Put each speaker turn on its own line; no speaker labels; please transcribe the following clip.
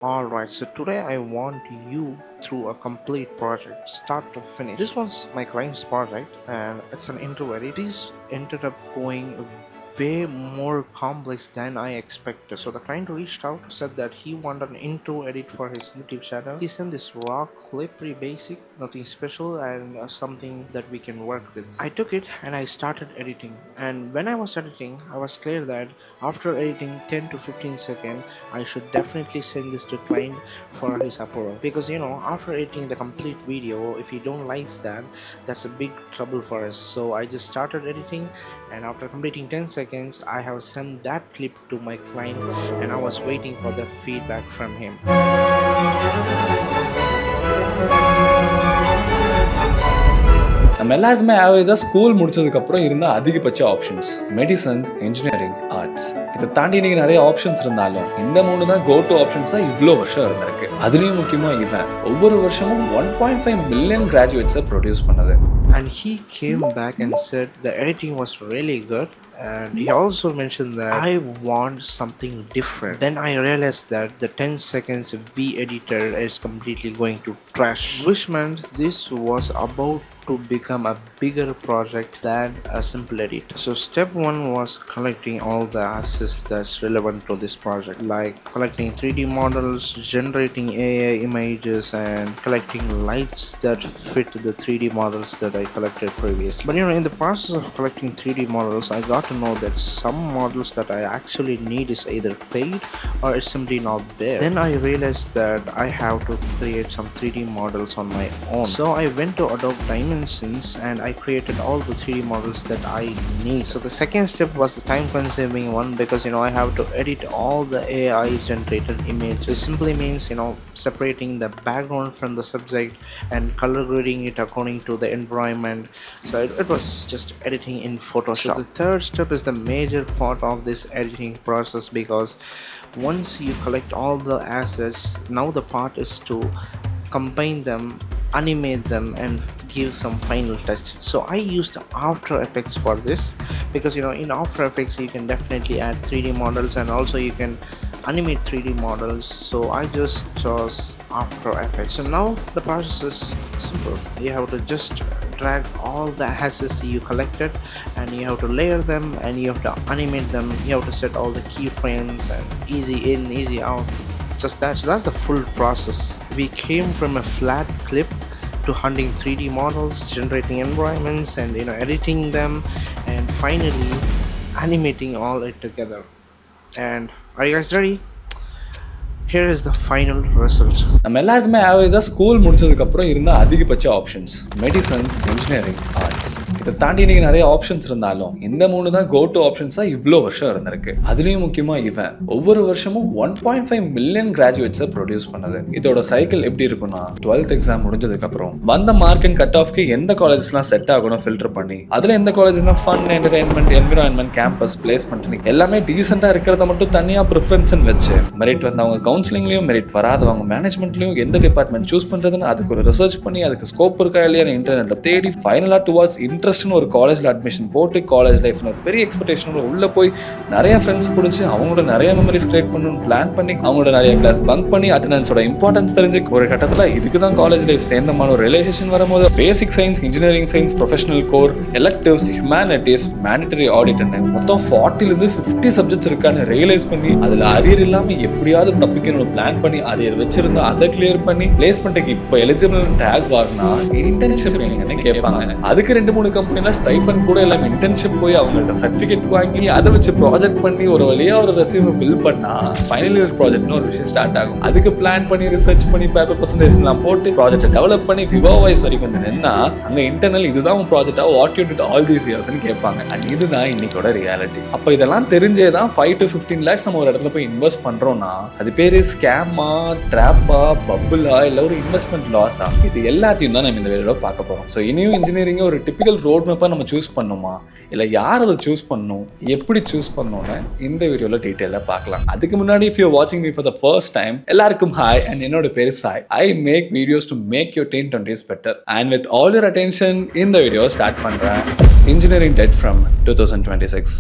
Alright, so today I want you through a complete project, start to finish. This was my client's project and it's an intro edit. This ended up going way more complex than I expected. So the client reached out, said that he wanted an intro edit for his YouTube channel. He sent this raw clip, pretty basic, nothing special, and something that we can work with. I took it and I started editing. And when I was editing, I was clear that after editing 10 to 15 seconds, I should definitely send this to client for his approval, because after editing the complete video, if he don't like that, that's a big trouble for us. So I just started editing, and after completing 10 seconds I have sent that clip to my client, and I was waiting for the feedback from him.
நம்ம எல்லாருக்குமே ஆவரேஜாக school முடிச்சதுக்கப்புறம் இருந்த அதிகபட்ச options medicine, engineering, arts. இதை தாண்டி நீங்கள் நிறைய ஆப்ஷன்ஸ் இருந்தாலும் இந்த 3 தான் கோ டு ஆப்ஷன்ஸாக இவ்வளோ வருஷம் இருந்திருக்கு. அதுலேயும் முக்கியமாக இவன் ஒவ்வொரு வருஷமும் 1.5 மில்லியன் கிராஜுவேட்ஸை ப்ரொடியூஸ் பண்ணது.
And he came back and said the editing was really good, and he also mentioned that I want something different. Then I realized that the 10 seconds we edited is completely going to trash, which meant this was about to become a bigger project than a simple edit. So step 1 was collecting all the assets that's relevant to this project, like collecting 3D models, generating AI images, and collecting lights that fit the 3D models that I collected previously. But in the process of collecting 3D models, I got to know that some models that I actually need is either paid or it's simply not there. Then I realized that I have to create some 3D models on my own. So I went to Adobe Dimensions and I created all the 3D models that I need. So the second step was the time consuming one, because I have to edit all the AI generated images. It simply means separating the background from the subject and color grading it according to the environment. So it was just editing in Photoshop. So the third step is the major part of this editing process, because once you collect all the assets, now the part is to combine them, animate them, and give some final touch. So I used After Effects for this, because in After Effects you can definitely add 3D models and also you can animate 3D models. So I just chose After Effects. So now the process is simple. You have to just drag all the assets you collected and you have to layer them and you have to animate them. You have to set all the keyframes and easy in, easy out, just that. So that's the full process. We came from a flat clip to hunting 3D models, generating environments, and editing them, and finally animating all it together. And are you guys ready? Here is the final result.
நம்ம எல்லாருக்குமே ஆவரேஜாக school முடிச்சதுக்கப்புறம் இருந்த அதிகபட்ச options medicine, engineering, arts. இதை தாண்டி நீங்கள் நிறைய ஆப்ஷன்ஸ் இருந்தாலும் இந்த 3 தான் கோ டு ஆப்ஷன்ஸாக இவ்வளோ வருஷம் இருந்திருக்கு. அதுலேயும் முக்கியமாக இவன் ஒவ்வொரு வருஷமும் 1.5 மில்லியன் கிராஜுவேட்ஸை ப்ரொடியூஸ் பண்ணது. இதோட சைக்கிள் எப்படி இருக்குன்னா, 12th எக்ஸாம் முடிஞ்சதுக்கப்புறம் வந்த மார்க் அண்ட் கட் ஆஃப்க்கு எந்த காலேஜஸ்லாம் செட் ஆகணும் ஃபில்டர் பண்ணி, அதில் எந்த காலேஜ்னா fun, entertainment, environment, campus, placement எல்லாமே டீசெண்டாக இருக்கிறத மட்டும் தனியாக ப்ரிஃபரன்ஸ்ன்னு வச்சு மெரிட் வந்தவங்க கவுன்சிலிங்லையும், மெரிட் வராதவங்க மேனேஜ்மெண்ட்லையும் எந்த டிபார்ட்மெண்ட் சூஸ் பண்ணுறதுன்னு அதுக்கு ஒரு ரிசர்ச் பண்ணி அதுக்கு ஸ்கோப் இருக்கா இல்லையா இன்டர்நெட்ல தேடி ஃபைனலாக டுவார்ட்ஸ் இன்ட்ரெஸ்ட்னு ஒரு காலேஜில் அட்மிஷன் போட்டு காலேஜ் லைஃப்னு ஒரு பெரிய எக்ஸ்பெக்டேஷனோட உள்ளே போய் நிறைய ஃப்ரெண்ட்ஸ் பிடிச்சி அவங்களோட நிறைய மெமரிஸ் கிரியேட் பண்ணணும்னு பிளான் பண்ணி அவங்களோட நிறைய கிளாஸ் பங்க் பண்ணி அட்டெண்டன்ஸோட இம்பார்ட்டன்ஸ் தெரிஞ்சு ஒரு கட்டத்தில் இதுக்கு தான் காலேஜ் லைஃப் சேர்ந்தமான ஒரு ரிலேஷன் வரும்போது basic science, engineering science, professional core, electives, humanities, mandatory ஆடிட்னு மொத்தம் 40லேருந்து 50 சப்ஜெக்ட்ஸ் இருக்கான்னு ரியலைஸ் பண்ணி அதில் அரியர் இல்லாமல் எப்படியாவது தப்பிக்கணும்னு பிளான் பண்ணி அரியர் வச்சிருந்தா அதை கிளியர் பண்ணி பிளேஸ்மெண்ட்டுக்கு இப்போ எலிஜிபிள் டேக் வாங்கினா இன்டர்ன்ஷிப் எங்கன்னு கேட்பாங்க. அதுக்கு 2-3 கம்பெனில ஸ்டைஃபன் கூட எல்லாம் இன்டர்ன்ஷிப் போய் அவங்கள்ட்ட சர்டிஃபிகேட் வாங்கி அதை வச்சு ப்ராஜெக்ட் பண்ணி ஒரு வழியா ஒரு ரெஸ்யூமை பில்ட் பண்ணா ஃபைனல் இயர் ப்ராஜெக்ட்னு ஒரு விஷயம் ஸ்டார்ட் ஆகும். அதுக்கு பிளான் பண்ணி ரிசர்ச் பண்ணி பேப்பர் ப்ரெசன்டேஷன்லாம் போட்டு ப்ராஜெக்ட்டை டெவலப் பண்ணி விவோ வாய்ஸ் வரைக்கும் வந்து நின்னா அங்க இன்டர்னல் இதுதான் உன் ப்ராஜெக்டா, what you did all these இயர்ஸ்னு கேட்பாங்க. அண்ட் இதுதான் இன்னைக்கோட ரியாலிட்டி. அப்போ இதெல்லாம் தெரிஞ்சேதான் 5 to 15 lakhs நம்ம ஒரு இடத்துல போய் இன்வெஸ்ட் பண்றோம்னா அது பேரு ஸ்கேமா, ட்ராப்பா, பப்புலா, இல்லை ஒரு இன்வெஸ்ட்மெண்ட் லாஸா, இது எல்லாத்தையும் தான் நம்ம இந்த வீடியோல பார்க்க போறோம். ஸோ இனியும் இன்ஜினியரிங் ஒரு டிபிக்கல் ரோட் மேப்பா நம்ம சூஸ் பண்ணுமா, இல்லை யார் அதை சூஸ் பண்ணணும், எப்படி சூஸ் பண்ணணும்னு இந்த வீடியோல டீட்டெயிலாக பார்க்கலாம். அதுக்கு முன்னாடி if you're watching me for the first time, எல்லாருக்கும் ஹாய், அண்ட் என்னோட பேரு Sai. I make videos to make your teen 20s better. And with all your attention, இந்த வீடியோ ஸ்டார்ட் பண்றேன். Engineering debt from 2026.